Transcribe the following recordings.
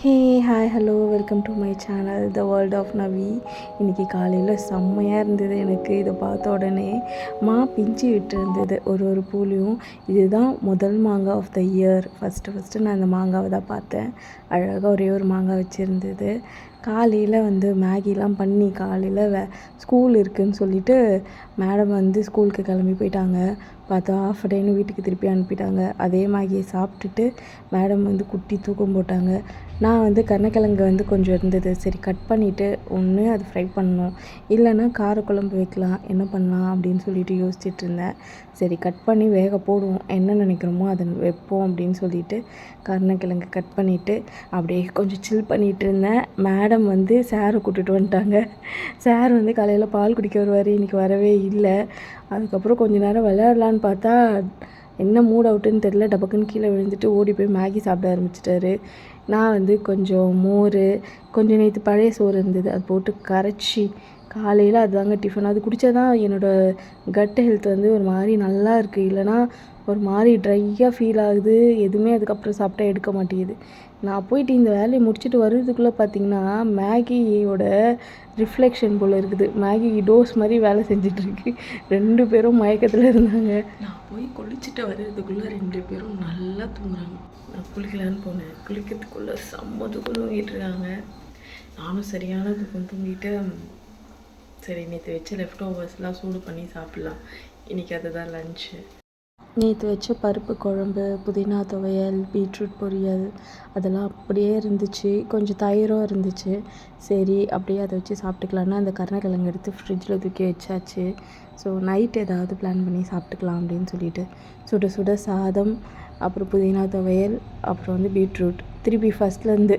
Hey hi hello welcome to my channel the world of Navi. இன்றைக்கி காலையில் செம்மையாக இருந்தது. எனக்கு இதை பார்த்த உடனே பிஞ்சு விட்டு இருந்தது ஒரு பூலையும். இதுதான் முதல் மாங்காய் ஆஃப் த இயர். ஃபஸ்ட்டு நான் இந்த மாங்காவை தான் பார்த்தேன். அழகாக ஒரே ஒரு மாங்காய் வச்சுருந்தது. காலையில் மேகிலாம் பண்ணி காலையில் ஸ்கூல் இருக்குதுன்னு சொல்லிவிட்டு மேடம் ஸ்கூலுக்கு கிளம்பி போயிட்டாங்க. பார்த்தா ஆஃப் டேன்னு வீட்டுக்கு திருப்பி அனுப்பிட்டாங்க. அதே மேகியை சாப்பிட்டுட்டு மேடம் குட்டி தூக்கம் போட்டாங்க. நான் கருணக்கிழங்கு கொஞ்சம் இருந்தது. சரி கட் பண்ணிவிட்டு ஒன்று அது ஃப்ரை பண்ணணும், இல்லைன்னா காரக்குழம்பு வைக்கலாம், என்ன பண்ணலாம் அப்படின்னு சொல்லிட்டு யோசிச்சுட்டு இருந்தேன். சரி கட் பண்ணி வேக போடுவோம், என்ன நினைக்கிறோமோ அதை வைப்போம் அப்படின்னு சொல்லிட்டு கருணக்கிழங்கு கட் பண்ணிவிட்டு அப்படியே கொஞ்சம் சில் பண்ணிகிட்டு இருந்தேன். மேடம் சாரை கூட்டிகிட்டு வந்துட்டாங்க. சார் காலையில் பால் குடிக்க வருவார், இன்றைக்கி வரவே இல்லை. அதுக்கப்புறம் கொஞ்சம் நேரம் விளையாடலான்னு பார்த்தா என்ன மூட் அவுட்டுன்னு தெரில, டபக்குன்னு கீழே விழுந்துட்டு ஓடி போய் மேகி சாப்பிட ஆரம்பிச்சிட்டாரு. நான் கொஞ்சம் மோர், கொஞ்சம் நேற்று பழைய சோறு இருந்தது, அது போட்டு கரைச்சி காலையில் அதுதாங்க டிஃபன். அது குடித்தா தான் என்னோடய கட் ஹெல்த் ஒரு மாதிரி நல்லா இருக்குது. இல்லைனா ஒரு மாதிரி ட்ரையாக ஃபீல் ஆகுது. எதுவுமே அதுக்கப்புறம் சாப்பிட்டா எடுக்க மாட்டேங்குது. நான் போயிட்டு இந்த வேலையை முடிச்சுட்டு வர்றதுக்குள்ளே பார்த்திங்கன்னா மேகியோட ரிஃப்ளெக்ஷன் போல் இருக்குது. மேகி டோஸ் மாதிரி வேலை செஞ்சிட்ருக்கு. 2 பேரும் மயக்கத்தில் இருந்தாங்க. நான் போய் குளிச்சுட்டு வர்றதுக்குள்ளே 2 பேரும் நல்லா தூங்குறாங்க. நான் குளிக்கலான்னு போனேன். குளிக்கிறதுக்குள்ளே செம்ம தூக்கம் தூங்கிட்டு இருக்காங்க. நானும் சரியான தூக்கம் தூங்கிட்டு சரி நேற்று வச்ச லெஃப்ட் ஓவர்ஸ்லாம் சூடு பண்ணி சாப்பிட்லாம், இன்றைக்கி அதுதான் லன்ச்சு. நேற்று வச்ச பருப்பு குழம்பு, புதினா துவையல், பீட்ரூட் பொரியல் அதெல்லாம் அப்படியே இருந்துச்சு. கொஞ்சம் தயிரும் இருந்துச்சு. சரி அப்படியே அதை வச்சு சாப்பிட்டுக்கலான்னா அந்த கருணக்கிழங்கு எடுத்து ஃப்ரிட்ஜில் தூக்கி வச்சாச்சு. ஸோ நைட் ஏதாவது பிளான் பண்ணி சாப்பிட்டுக்கலாம் அப்படின்னு சொல்லிட்டு சுட சுட சாதம், அப்புறம் புதினா துவையல், அப்புறம் பீட்ரூட். திருப்பி ஃபஸ்ட்லேருந்து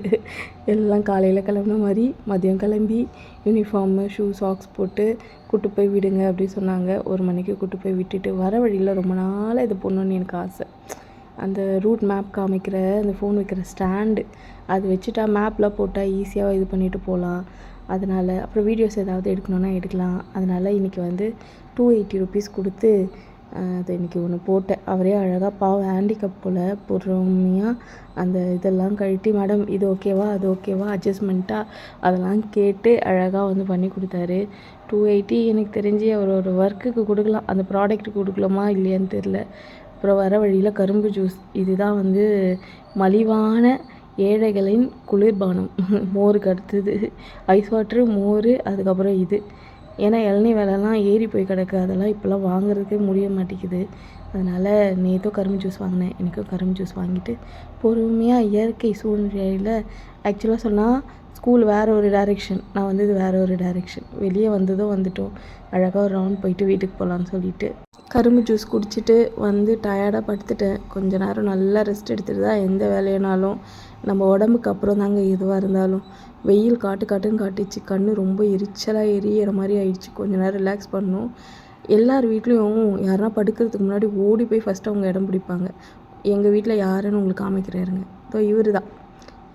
எல்லாம் காலையில் கிளம்புன மாதிரி மதியம் கிளம்பி யூனிஃபார்மு, ஷூ, சாக்ஸ் போட்டு கூட்டு போய் விடுங்க அப்படின்னு சொன்னாங்க. 1 மணிக்கு கூட்டு போய் விட்டுட்டு வர வழியில் ரொம்ப நாளாக இது பண்ணணுன்னு எனக்கு ஆசை. அந்த ரூட் மேப் காமிக்கிற அந்த ஃபோன் வைக்கிற ஸ்டாண்டு அது வச்சுட்டா மேப்லாம் போட்டால் ஈஸியாக இது பண்ணிவிட்டு போகலாம். அதனால் அப்புறம் வீடியோஸ் ஏதாவது எடுக்கணுன்னா எடுக்கலாம். அதனால் இன்றைக்கி 280 ருபீஸ் கொடுத்து அது இன்றைக்கி ஒன்று போட்டேன். அவரே அழகாக பாவம் ஹேண்டிகப் போல் பொறுமையாக அந்த இதெல்லாம் கழட்டி மேடம் இது ஓகேவா அது ஓகேவா அட்ஜஸ்ட்மெண்ட்டாக அதெல்லாம் கேட்டு அழகாக பண்ணி கொடுத்தாரு. 280 எனக்கு தெரிஞ்சு அவர் ஒரு ஒர்க்குக்கு கொடுக்கலாம், அந்த ப்ராடக்ட்டுக்கு கொடுக்கலாமா இல்லையான்னு தெரில. அப்புறம் வர வழியில் கரும்பு ஜூஸ், இதுதான் மலிவான ஏழைகளின் குளிர்பானம். மோருக்கு அடுத்தது ஐஸ் வாட்ரு, மோர், அதுக்கப்புறம் இது. ஏன்னா இளநீ விலைலாம் ஏறி போய் கிடக்கு, அதெல்லாம் இப்போல்லாம் வாங்குறதுக்கே முடிய மாட்டேங்குது. அதனால் நேற்றும் கரும்பு ஜூஸ் வாங்கினேன், எனக்கும் கரும்பு ஜூஸ் வாங்கிட்டு பொறுமையாக இயற்கை சூழ்நிலையில். ஆக்சுவலாக சொன்னால் ஸ்கூல் வேறு ஒரு டைரெக்ஷன், நான் வந்தது வேறு ஒரு டைரெக்ஷன். வெளியே வந்துட்டோம். அழகாக ஒரு ரவுண்ட் போயிட்டு வீட்டுக்கு போகலான்னு சொல்லிட்டு கரும்பு ஜூஸ் குடிச்சிட்டு டயர்டாக படுத்துட்டேன். கொஞ்ச நேரம் நல்லா ரெஸ்ட் எடுத்துகிட்டு தான் எந்த வேலையினாலும் நம்ம உடம்புக்கு அப்புறம் தாங்க எதுவாக இருந்தாலும். வெயில் காட்டுன்னு காட்டிச்சு, கண் ரொம்ப எரிச்சலாக எரியிற மாதிரி ஆயிடுச்சு. கொஞ்சம் நேரம் ரிலாக்ஸ் பண்ணணும். எல்லார் வீட்லேயும் யாருன்னா படுக்கிறதுக்கு முன்னாடி ஓடி போய் ஃபஸ்ட்டு அவங்க இடம் பிடிப்பாங்க. எங்கள் வீட்டில் யாருன்னு உங்களுக்கு காமிக்கிறாருங்க. ஸோ இவர் தான்.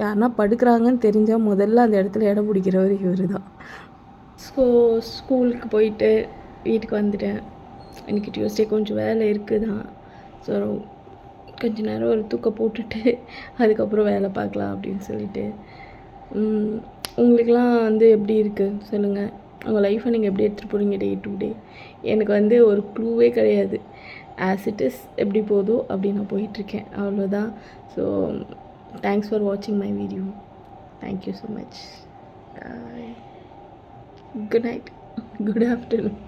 யாருன்னா படுக்கிறாங்கன்னு தெரிஞ்சால் முதல்ல அந்த இடத்துல இடம் பிடிக்கிறவர் இவர் தான். ஸோ ஸ்கூலுக்கு போயிட்டு வீட்டுக்கு வந்துட்டேன். எனக்கு டியூஸ்டே கொஞ்சம் வேலை இருக்குது தான். ஸோ கொஞ்ச நேரம் ஒரு தூக்கம் போட்டுட்டு அதுக்கப்புறம் வேலை பார்க்கலாம் அப்படின்னு சொல்லிட்டு. உங்களுக்கெலாம் எப்படி இருக்குது சொல்லுங்கள். உங்கள் லைஃப்பை நீங்கள் எப்படி எடுத்துகிட்டு போகிறீங்க டே டு டே? எனக்கு ஒரு க்ளூவே கிடையாது. ஆஸ் இட் இஸ் எப்படி போதோ அப்படி நான் போயிட்டுருக்கேன், அவ்வளோதான். ஸோ தேங்க்ஸ் ஃபார் வாட்சிங் my video. Thank you so much. Good night, good afternoon.